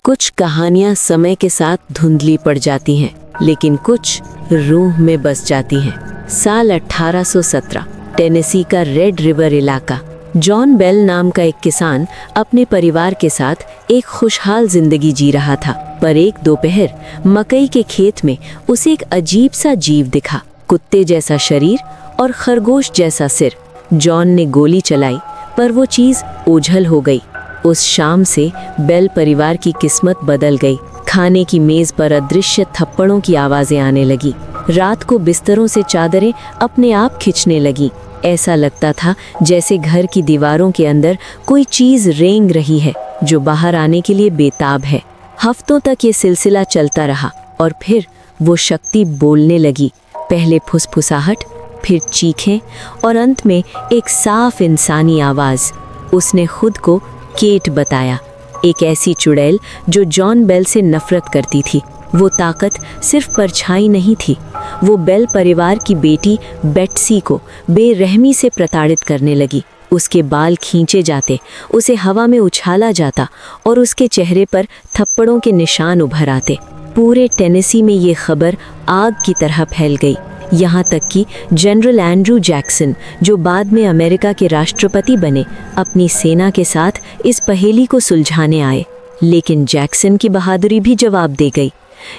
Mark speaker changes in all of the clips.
Speaker 1: कुछ कहानियां समय के साथ धुंधली पड़ जाती हैं, लेकिन कुछ रूह में बस जाती हैं। साल 1817, टेनेसी का रेड रिवर इलाका। जॉन बेल नाम का एक किसान अपने परिवार के साथ एक खुशहाल जिंदगी जी रहा था। पर एक दोपहर मकई के खेत में उसे एक अजीब सा जीव दिखा, कुत्ते जैसा शरीर और खरगोश जैसा सिर। जॉन ने गोली चलाई, पर वो चीज ओझल हो गई। उस शाम से बेल परिवार की किस्मत बदल गई। खाने की मेज पर अदृश्य थप्पड़ों की आवाजें आने लगी। रात को बिस्तरों से चादरें अपने आप खिंचने लगी। ऐसा लगता था जैसे घर की दीवारों के अंदर कोई चीज रेंग रही है, जो बाहर आने के लिए बेताब है। हफ्तों तक ये सिलसिला चलता रहा और फिर वो शक्ति बोलने लगी। पहले फुसफुसाहट, फिर चीखें और अंत में एक साफ इंसानी आवाज। उसने खुद को केट बताया, एक ऐसी चुड़ैल जो जॉन बेल से नफरत करती थी। वो ताकत सिर्फ परछाई नहीं थी, वो बेल परिवार की बेटी बेट्सी को बेरहमी से प्रताड़ित करने लगी। उसके बाल खींचे जाते, उसे हवा में उछाला जाता और उसके चेहरे पर थप्पड़ों के निशान उभर आते। पूरे टेनेसी में ये खबर आग की तरह फैल गई, यहाँ तक कि जनरल एंड्रू जैक्सन, जो बाद में अमेरिका के राष्ट्रपति बने, अपनी सेना के साथ इस पहेली को सुलझाने आए। लेकिन जैक्सन की बहादुरी भी जवाब दे गई।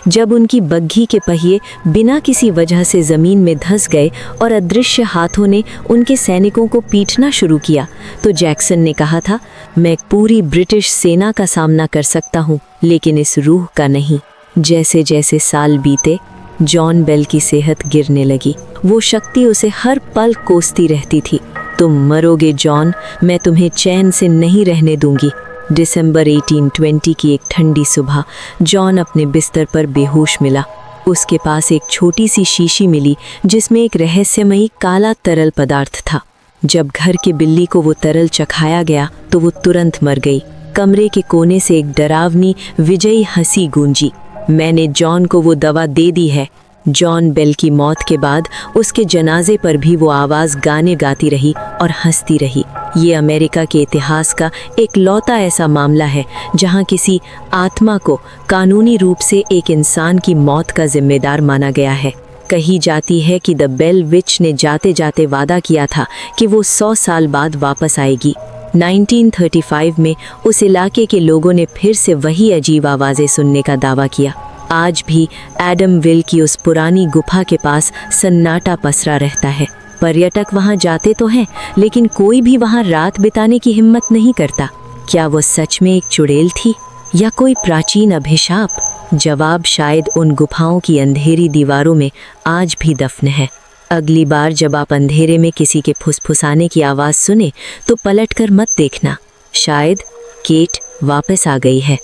Speaker 1: जब उनकी बग्घी के पहिए बिना किसी वजह से ज़मीन में धंस गए और अदृश्य हाथों ने उनके सैनिकों को पीटना शुरू किया, तो जैक्सन ने कहा था, मैं पूरी ब्रिटिश सेना का सामना कर सकता हूँ, लेकिन इस रूह का नहीं। जैसे जैसे साल बीते, जॉन बेल की सेहत गिरने लगी। वो शक्ति उसे हर पल कोसती रहती थी। तुम मरोगे जॉन, मैं तुम्हें चैन से नहीं रहने दूंगी। दिसंबर 1820 की एक ठंडी सुबह जॉन अपने बिस्तर पर बेहोश मिला। उसके पास एक छोटी सी शीशी मिली जिसमें एक रहस्यमयी काला तरल पदार्थ था। जब घर के बिल्ली को वो तरल चखाया गया तो वो तुरंत मर गई। कमरे के कोने से एक डरावनी विजयी हंसी गूंजी। मैंने जॉन को वो दवा दे दी है। जॉन बेल की मौत के बाद उसके जनाजे पर भी वो आवाज़ गाने गाती रही और हंसती रही। ये अमेरिका के इतिहास का एक लौता ऐसा मामला है जहां किसी आत्मा को कानूनी रूप से एक इंसान की मौत का जिम्मेदार माना गया है। कही जाती है कि द बेल विच ने जाते जाते वादा किया था कि वो 100 साल बाद वापस आएगी। 1935 में उस इलाके के लोगों ने फिर से वही अजीब आवाज़ें सुनने का दावा किया। आज भी एडमविल की उस पुरानी गुफा के पास सन्नाटा पसरा रहता है। पर्यटक वहां जाते तो हैं, लेकिन कोई भी वहां रात बिताने की हिम्मत नहीं करता। क्या वो सच में एक चुड़ैल थी या कोई प्राचीन अभिशाप? जवाब शायद उन गुफाओं की अंधेरी दीवारों में आज भी दफन है। अगली बार जब आप अंधेरे में किसी के फुसफुसाने की आवाज़ सुने तो पलटकर मत देखना, शायद केट वापस आ गई है।